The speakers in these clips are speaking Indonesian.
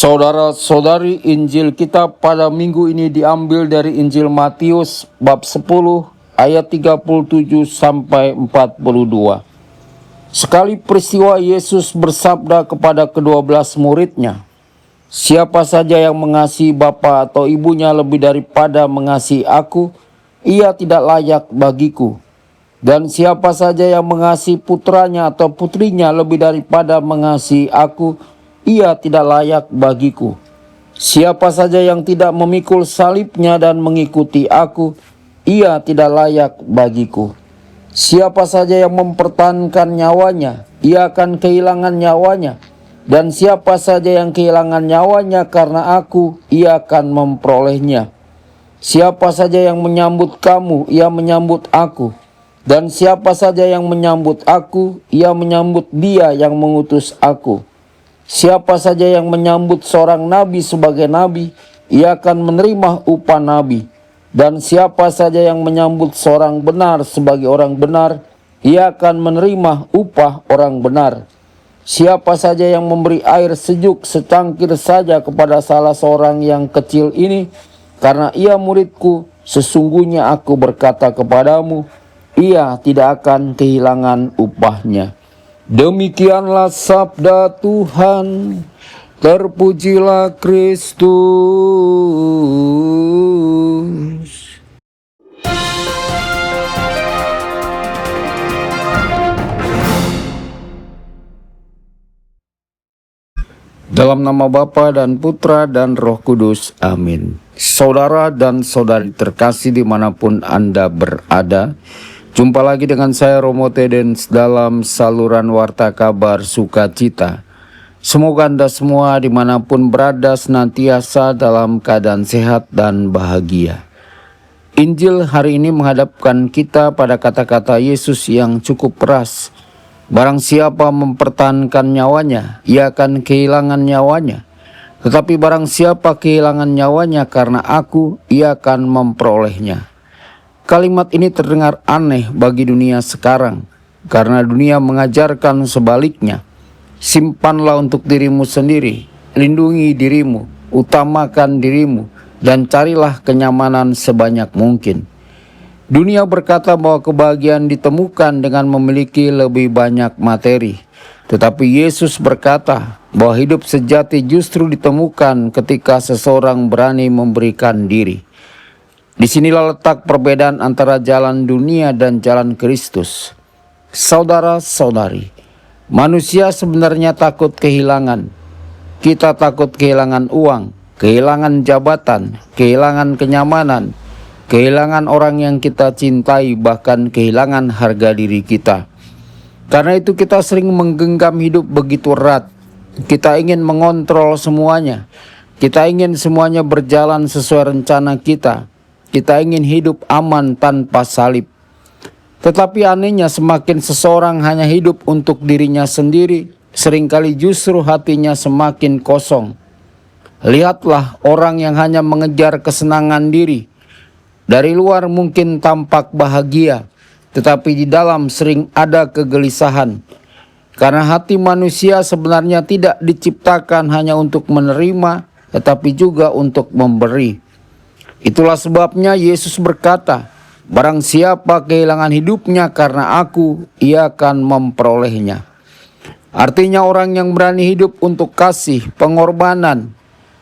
Saudara-saudari, Injil kita pada minggu ini diambil dari Injil Matius bab 10 ayat 37 sampai 42. Sekali peristiwa Yesus bersabda kepada ke-12 muridnya, "Siapa saja yang mengasihi bapa atau ibunya lebih daripada mengasihi aku, ia tidak layak bagiku. Dan siapa saja yang mengasihi putranya atau putrinya lebih daripada mengasihi aku, ia tidak layak bagiku. Siapa saja yang tidak memikul salibnya dan mengikuti aku, ia tidak layak bagiku. Siapa saja yang mempertahankan nyawanya, ia akan kehilangan nyawanya. Dan siapa saja yang kehilangan nyawanya karena aku, ia akan memperolehnya. Siapa saja yang menyambut kamu, ia menyambut aku. Dan siapa saja yang menyambut aku, ia menyambut dia yang mengutus aku. Siapa saja yang menyambut seorang nabi sebagai nabi, ia akan menerima upah nabi. Dan siapa saja yang menyambut seorang benar sebagai orang benar, ia akan menerima upah orang benar. Siapa saja yang memberi air sejuk secangkir saja kepada salah seorang yang kecil ini, karena ia muridku, sesungguhnya aku berkata kepadamu, ia tidak akan kehilangan upahnya." Demikianlah sabda Tuhan. Terpujilah Kristus. Dalam nama Bapa dan Putra dan Roh Kudus. Amin. Saudara dan saudari terkasih dimanapun Anda berada, jumpa lagi dengan saya Romo Tedens dalam saluran Warta Kabar Sukacita. Semoga Anda semua dimanapun berada senantiasa dalam keadaan sehat dan bahagia. Injil hari ini menghadapkan kita pada kata-kata Yesus yang cukup keras. Barang siapa mempertahankan nyawanya, ia akan kehilangan nyawanya. Tetapi barang siapa kehilangan nyawanya karena aku, ia akan memperolehnya. Kalimat ini terdengar aneh bagi dunia sekarang, karena dunia mengajarkan sebaliknya. Simpanlah untuk dirimu sendiri, lindungi dirimu, utamakan dirimu, dan carilah kenyamanan sebanyak mungkin. Dunia berkata bahwa kebahagiaan ditemukan dengan memiliki lebih banyak materi. Tetapi Yesus berkata bahwa hidup sejati justru ditemukan ketika seseorang berani memberikan diri. Disinilah letak perbedaan antara jalan dunia dan jalan Kristus. Saudara-saudari, manusia sebenarnya takut kehilangan. Kita takut kehilangan uang, kehilangan jabatan, kehilangan kenyamanan, kehilangan orang yang kita cintai, bahkan kehilangan harga diri kita. Karena itu kita sering menggenggam hidup begitu erat. Kita ingin mengontrol semuanya. Kita ingin semuanya berjalan sesuai rencana kita. Kita ingin hidup aman tanpa salib. Tetapi anehnya semakin seseorang hanya hidup untuk dirinya sendiri, seringkali justru hatinya semakin kosong. Lihatlah orang yang hanya mengejar kesenangan diri. Dari luar mungkin tampak bahagia, tetapi di dalam sering ada kegelisahan. Karena hati manusia sebenarnya tidak diciptakan hanya untuk menerima, tetapi juga untuk memberi. Itulah sebabnya Yesus berkata, barang siapa kehilangan hidupnya karena aku, ia akan memperolehnya. Artinya orang yang berani hidup untuk kasih, pengorbanan,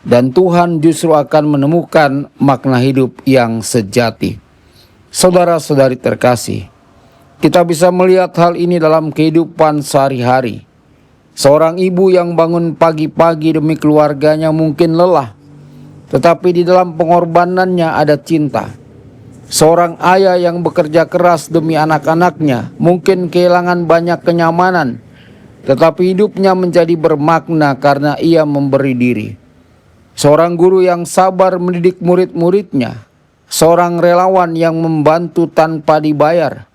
dan Tuhan justru akan menemukan makna hidup yang sejati. Saudara-saudari terkasih, kita bisa melihat hal ini dalam kehidupan sehari-hari. Seorang ibu yang bangun pagi-pagi demi keluarganya mungkin lelah, tetapi di dalam pengorbanannya ada cinta. Seorang ayah yang bekerja keras demi anak-anaknya mungkin kehilangan banyak kenyamanan, tetapi hidupnya menjadi bermakna karena ia memberi diri. Seorang guru yang sabar mendidik murid-muridnya, seorang relawan yang membantu tanpa dibayar,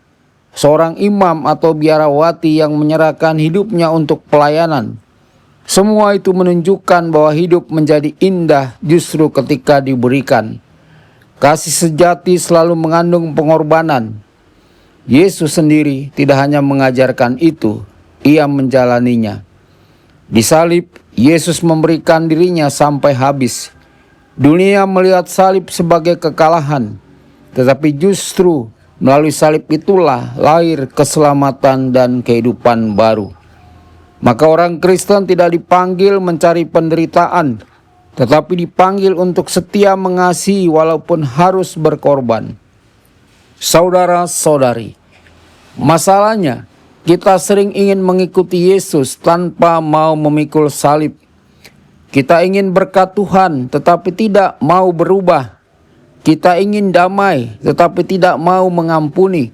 seorang imam atau biarawati yang menyerahkan hidupnya untuk pelayanan. Semua itu menunjukkan bahwa hidup menjadi indah justru ketika diberikan. Kasih sejati selalu mengandung pengorbanan. Yesus sendiri tidak hanya mengajarkan itu, ia menjalaninya. Di salib, Yesus memberikan dirinya sampai habis. Dunia melihat salib sebagai kekalahan, tetapi justru melalui salib itulah lahir keselamatan dan kehidupan baru. Maka orang Kristen tidak dipanggil mencari penderitaan, tetapi dipanggil untuk setia mengasihi walaupun harus berkorban. Saudara-saudari, masalahnya kita sering ingin mengikuti Yesus tanpa mau memikul salib. Kita ingin berkat Tuhan tetapi tidak mau berubah. Kita ingin damai tetapi tidak mau mengampuni.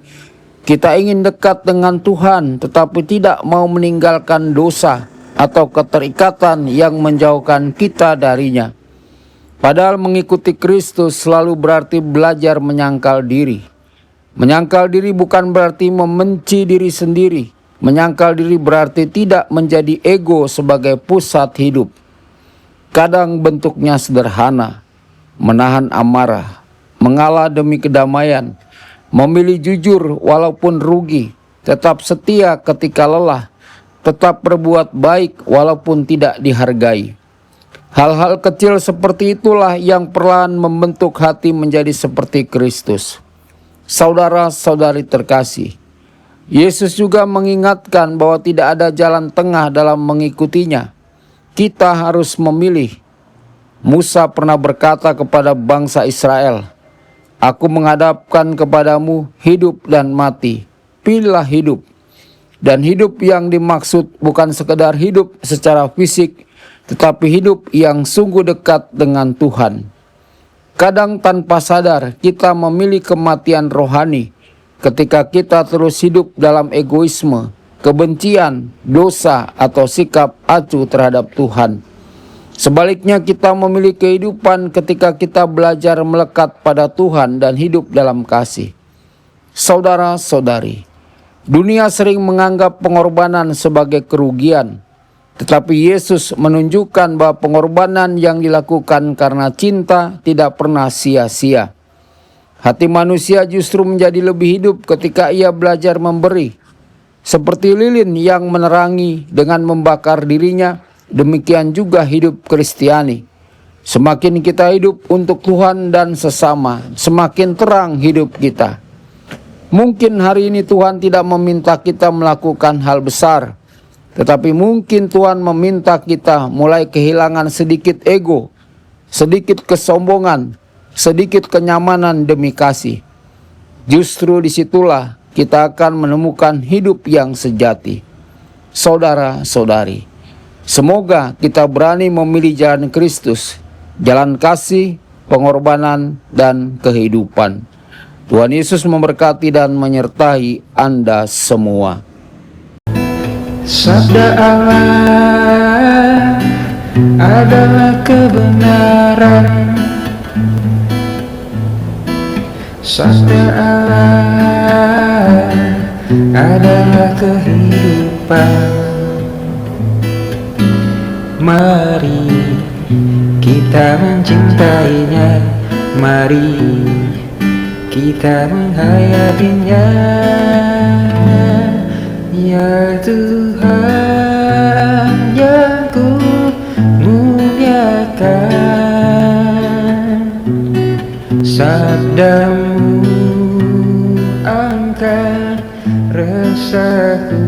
Kita ingin dekat dengan Tuhan tetapi tidak mau meninggalkan dosa atau keterikatan yang menjauhkan kita darinya. Padahal mengikuti Kristus selalu berarti belajar menyangkal diri. Menyangkal diri bukan berarti membenci diri sendiri. Menyangkal diri berarti tidak menjadi ego sebagai pusat hidup. Kadang bentuknya sederhana, menahan amarah, mengalah demi kedamaian, memilih jujur walaupun rugi, tetap setia ketika lelah, tetap berbuat baik walaupun tidak dihargai. Hal-hal kecil seperti itulah yang perlahan membentuk hati menjadi seperti Kristus. Saudara-saudari terkasih, Yesus juga mengingatkan bahwa tidak ada jalan tengah dalam mengikutinya. Kita harus memilih. Musa pernah berkata kepada bangsa Israel, "Aku menghadapkan kepadamu hidup dan mati. Pilihlah hidup." Dan hidup yang dimaksud bukan sekedar hidup secara fisik, tetapi hidup yang sungguh dekat dengan Tuhan. Kadang tanpa sadar kita memilih kematian rohani ketika kita terus hidup dalam egoisme, kebencian, dosa, atau sikap acuh terhadap Tuhan. Sebaliknya kita memilih kehidupan ketika kita belajar melekat pada Tuhan dan hidup dalam kasih. Saudara-saudari, dunia sering menganggap pengorbanan sebagai kerugian, tetapi Yesus menunjukkan bahwa pengorbanan yang dilakukan karena cinta tidak pernah sia-sia. Hati manusia justru menjadi lebih hidup ketika ia belajar memberi. Seperti lilin yang menerangi dengan membakar dirinya, demikian juga hidup Kristiani. Semakin kita hidup untuk Tuhan dan sesama, semakin terang hidup kita. Mungkin hari ini Tuhan tidak meminta kita melakukan hal besar, tetapi mungkin Tuhan meminta kita mulai kehilangan sedikit ego, sedikit kesombongan, sedikit kenyamanan demi kasih. Justru disitulah kita akan menemukan hidup yang sejati. Saudara-saudari, semoga kita berani memilih jalan Kristus, jalan kasih, pengorbanan, dan kehidupan. Tuhan Yesus memberkati dan menyertai Anda semua. Sabda Allah adalah kebenaran. Sabda Allah adalah kehidupan. Mari kita mencintainya, mari kita menghayatinya. Ya Tuhan yang ku muliakan, sabdamu angkat resahku.